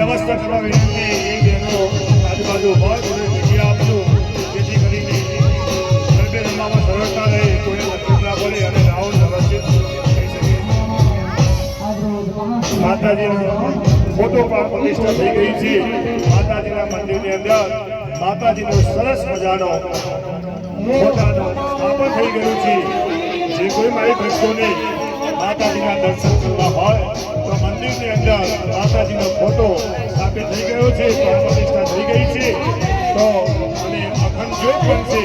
વ્યવસ્થા કરવા વિનંતી એ બહેનો આજુબાજુ હોય થોડી જગ્યા આપજો જેથી કરીને ગરબે રમવામાં સરળતા રહે કોઈને તકલીફ ના પડે અને રાઉન્ડ વ્યવસ્થિત થઈ શકે માતાજીનો ફોટો પણ પ્રતિષ્ઠા થઈ ગઈ છે માતાજીના મંદિરની અંદર માતાજીનો સરસ મજાનો ફોટાનો સ્થાપન થઈ ગયું છે જે કોઈ મારી ભક્તોને માતાજીના દર્શન કરવા હોય તો મંદિરની અંદર માતાજીનો ફોટો સ્થાપિત થઈ ગયો છે પ્રતિષ્ઠા થઈ ગઈ છે તો અને અખંડ જ્યોત પણ છે